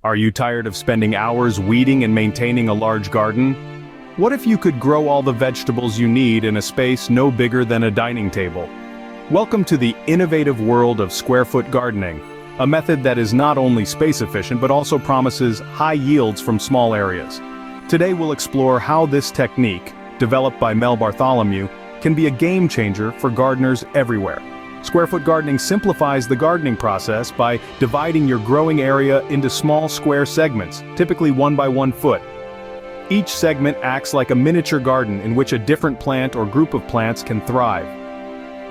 Are you tired of spending hours weeding and maintaining a large garden? What if you could grow all the vegetables you need in a space no bigger than a dining table? Welcome to the innovative world of square-foot gardening, a method that is not only space-efficient but also promises high yields from small areas. Today we'll explore how this technique, developed by Mel Bartholomew, can be a game-changer for gardeners everywhere. Square-foot gardening simplifies the gardening process by dividing your growing area into small square segments, typically 1 by 1 foot. Each segment acts like a miniature garden in which a different plant or group of plants can thrive.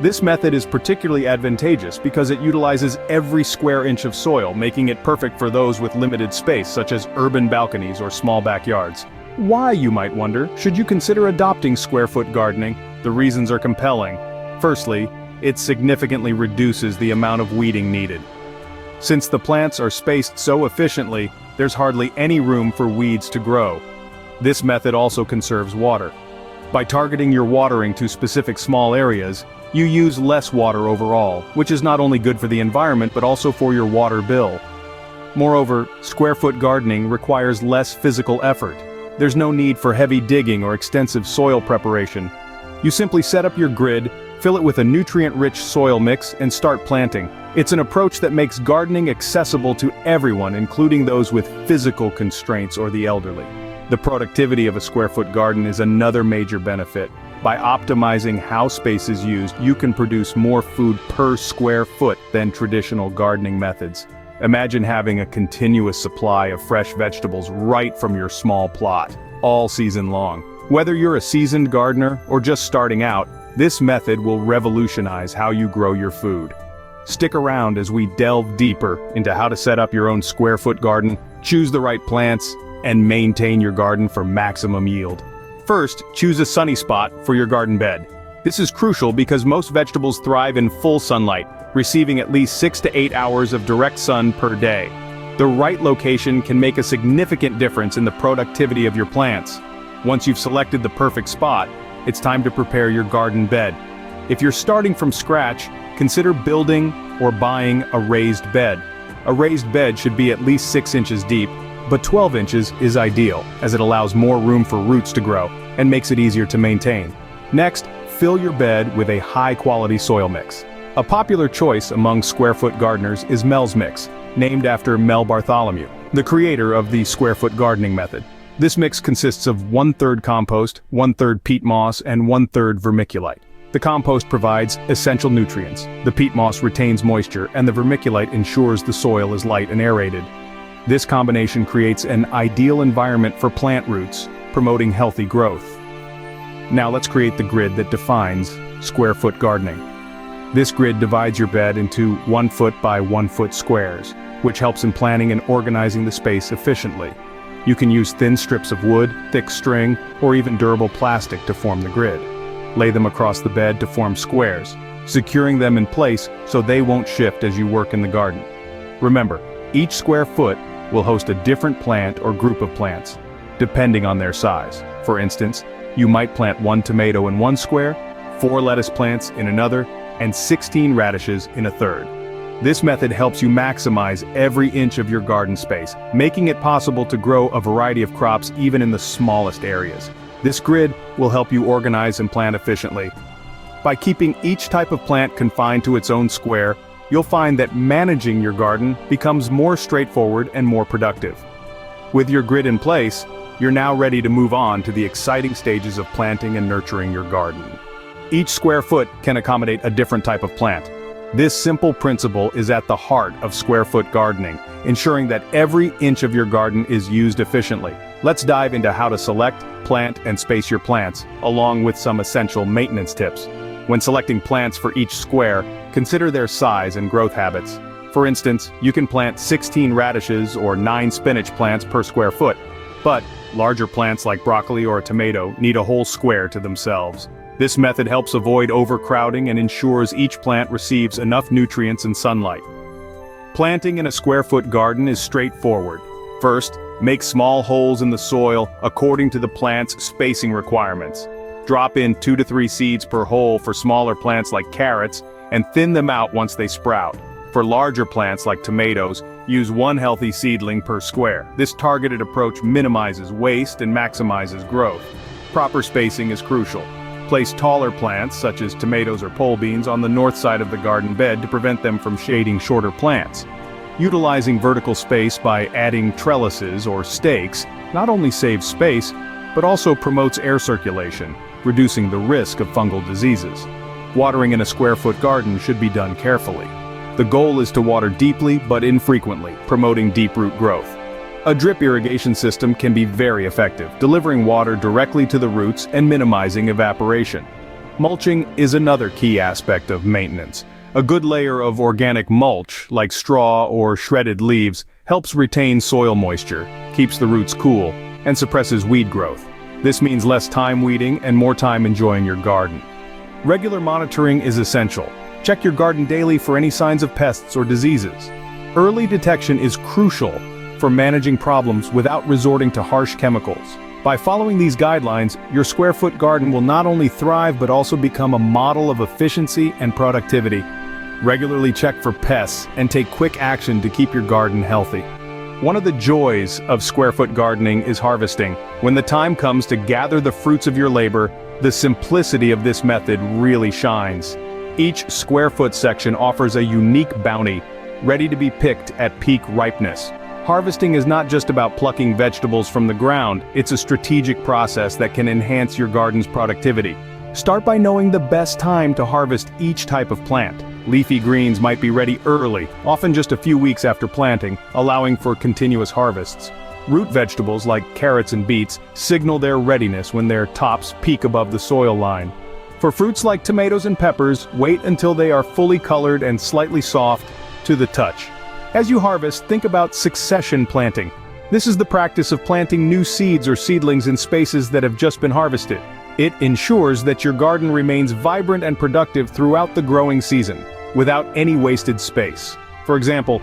This method is particularly advantageous because it utilizes every square inch of soil, making it perfect for those with limited space, such as urban balconies or small backyards. Why, you might wonder, should you consider adopting square-foot gardening? The reasons are compelling. Firstly, it significantly reduces the amount of weeding needed. Since the plants are spaced so efficiently, there's hardly any room for weeds to grow. This method also conserves water. By targeting your watering to specific small areas, you use less water overall, which is not only good for the environment but also for your water bill. Moreover, square-foot gardening requires less physical effort. There's no need for heavy digging or extensive soil preparation. You simply set up your grid, fill it with a nutrient-rich soil mix, and start planting. It's an approach that makes gardening accessible to everyone, including those with physical constraints or the elderly. The productivity of a square-foot garden is another major benefit. By optimizing how space is used, you can produce more food per square foot than traditional gardening methods. Imagine having a continuous supply of fresh vegetables right from your small plot, all season long. Whether you're a seasoned gardener or just starting out, this method will revolutionize how you grow your food. Stick around as we delve deeper into how to set up your own square-foot garden, choose the right plants, and maintain your garden for maximum yield. First, choose a sunny spot for your garden bed. This is crucial because most vegetables thrive in full sunlight, receiving at least 6 to 8 hours of direct sun per day. The right location can make a significant difference in the productivity of your plants. Once you've selected the perfect spot, it's time to prepare your garden bed. If you're starting from scratch, consider building or buying a raised bed. A raised bed should be at least 6 inches deep, but 12 inches is ideal, as it allows more room for roots to grow and makes it easier to maintain. Next, fill your bed with a high-quality soil mix. A popular choice among square-foot gardeners is Mel's Mix, named after Mel Bartholomew, the creator of the square-foot gardening method. This mix consists of 1/3 compost, 1/3 peat moss, and 1/3 vermiculite. The compost provides essential nutrients, the peat moss retains moisture, and the vermiculite ensures the soil is light and aerated. This combination creates an ideal environment for plant roots, promoting healthy growth. Now let's create the grid that defines square-foot gardening. This grid divides your bed into 1 foot by 1 foot squares, which helps in planning and organizing the space efficiently. You can use thin strips of wood, thick string, or even durable plastic to form the grid. Lay them across the bed to form squares, securing them in place so they won't shift as you work in the garden. Remember, each square foot will host a different plant or group of plants, depending on their size. For instance, you might plant 1 tomato in 1 square, 4 lettuce plants in another, and 16 radishes in a third. This method helps you maximize every inch of your garden space, making it possible to grow a variety of crops even in the smallest areas. This grid will help you organize and plant efficiently. By keeping each type of plant confined to its own square, you'll find that managing your garden becomes more straightforward and more productive. With your grid in place, you're now ready to move on to the exciting stages of planting and nurturing your garden. Each square foot can accommodate a different type of plant. This simple principle is at the heart of square-foot gardening, ensuring that every inch of your garden is used efficiently. Let's dive into how to select, plant, and space your plants, along with some essential maintenance tips. When selecting plants for each square, consider their size and growth habits. For instance, you can plant 16 radishes or 9 spinach plants per square foot, but larger plants like broccoli or a tomato need a whole square to themselves. This method helps avoid overcrowding and ensures each plant receives enough nutrients and sunlight. Planting in a square-foot garden is straightforward. First, make small holes in the soil according to the plant's spacing requirements. Drop in 2 to 3 seeds per hole for smaller plants like carrots, and thin them out once they sprout. For larger plants like tomatoes, Use one healthy seedling per square. This targeted approach minimizes waste and maximizes growth. Proper spacing is crucial. Place taller plants, such as tomatoes or pole beans, on the north side of the garden bed to prevent them from shading shorter plants. Utilizing vertical space by adding trellises or stakes not only saves space, but also promotes air circulation, reducing the risk of fungal diseases. Watering in a square-foot garden should be done carefully. The goal is to water deeply but infrequently, promoting deep-root growth. A drip irrigation system can be very effective, delivering water directly to the roots and minimizing evaporation. Mulching is another key aspect of maintenance. A good layer of organic mulch, like straw or shredded leaves, helps retain soil moisture, keeps the roots cool, and suppresses weed growth. This means less time weeding and more time enjoying your garden. Regular monitoring is essential. Check your garden daily for any signs of pests or diseases. Early detection is crucial for managing problems without resorting to harsh chemicals. By following these guidelines, your square-foot garden will not only thrive but also become a model of efficiency and productivity. Regularly check for pests and take quick action to keep your garden healthy. One of the joys of square-foot gardening is harvesting. When the time comes to gather the fruits of your labor, the simplicity of this method really shines. Each square-foot section offers a unique bounty, ready to be picked at peak ripeness. Harvesting is not just about plucking vegetables from the ground, it's a strategic process that can enhance your garden's productivity. Start by knowing the best time to harvest each type of plant. Leafy greens might be ready early, often just a few weeks after planting, allowing for continuous harvests. Root vegetables like carrots and beets signal their readiness when their tops peak above the soil line. For fruits like tomatoes and peppers, wait until they are fully colored and slightly soft to the touch. As you harvest, think about succession planting. This is the practice of planting new seeds or seedlings in spaces that have just been harvested. It ensures that your garden remains vibrant and productive throughout the growing season, without any wasted space. For example,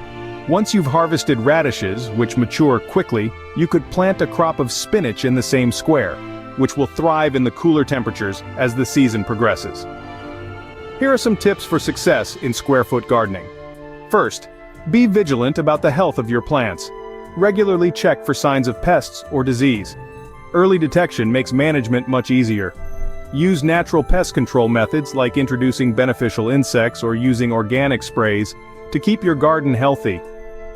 once you've harvested radishes, which mature quickly, you could plant a crop of spinach in the same square, which will thrive in the cooler temperatures as the season progresses. Here are some tips for success in square-foot gardening. First, be vigilant about the health of your plants. Regularly check for signs of pests or disease. Early detection makes management much easier. Use natural pest control methods like introducing beneficial insects or using organic sprays to keep your garden healthy.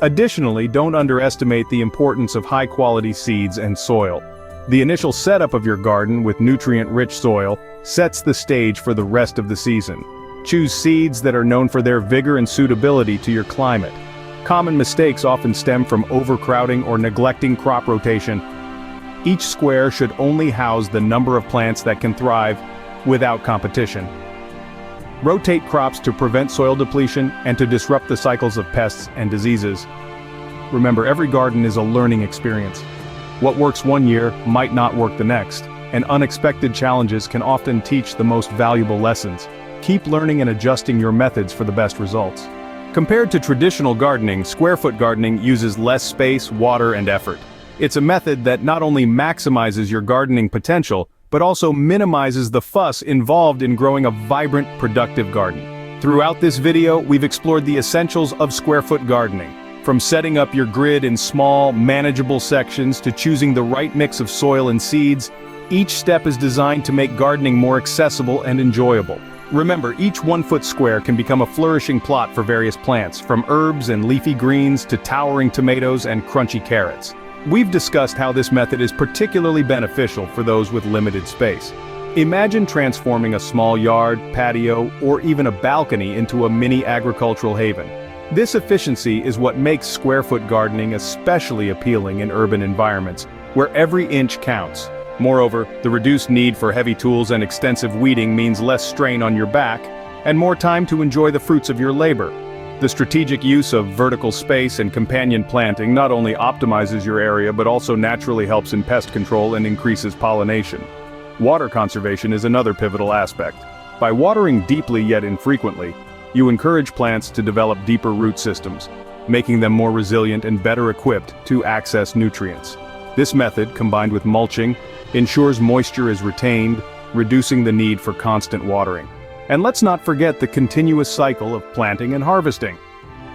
Additionally, don't underestimate the importance of high-quality seeds and soil. The initial setup of your garden with nutrient-rich soil sets the stage for the rest of the season. Choose seeds that are known for their vigor and suitability to your climate. Common mistakes often stem from overcrowding or neglecting crop rotation. Each square should only house the number of plants that can thrive without competition. Rotate crops to prevent soil depletion and to disrupt the cycles of pests and diseases. Remember, every garden is a learning experience. What works one year might not work the next, and unexpected challenges can often teach the most valuable lessons. Keep learning and adjusting your methods for the best results. Compared to traditional gardening, square-foot gardening uses less space, water, and effort. It's a method that not only maximizes your gardening potential, but also minimizes the fuss involved in growing a vibrant, productive garden. Throughout this video, we've explored the essentials of square-foot gardening. From setting up your grid in small, manageable sections to choosing the right mix of soil and seeds, each step is designed to make gardening more accessible and enjoyable. Remember, each 1-foot square can become a flourishing plot for various plants, from herbs and leafy greens to towering tomatoes and crunchy carrots. We've discussed how this method is particularly beneficial for those with limited space. Imagine transforming a small yard, patio, or even a balcony into a mini agricultural haven. This efficiency is what makes square-foot gardening especially appealing in urban environments, where every inch counts. Moreover, the reduced need for heavy tools and extensive weeding means less strain on your back, and more time to enjoy the fruits of your labor. The strategic use of vertical space and companion planting not only optimizes your area but also naturally helps in pest control and increases pollination. Water conservation is another pivotal aspect. By watering deeply yet infrequently, you encourage plants to develop deeper root systems, making them more resilient and better equipped to access nutrients. This method, combined with mulching, ensures moisture is retained, reducing the need for constant watering. And let's not forget the continuous cycle of planting and harvesting.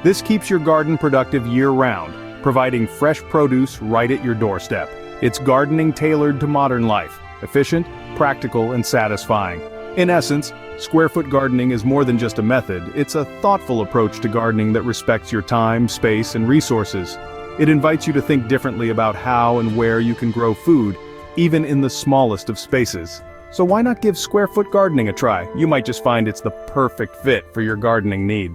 This keeps your garden productive year-round, providing fresh produce right at your doorstep. It's gardening tailored to modern life, efficient, practical, and satisfying. In essence, square-foot gardening is more than just a method, it's a thoughtful approach to gardening that respects your time, space, and resources. It invites you to think differently about how and where you can grow food, even in the smallest of spaces. So why not give square-foot gardening a try? You might just find it's the perfect fit for your gardening needs.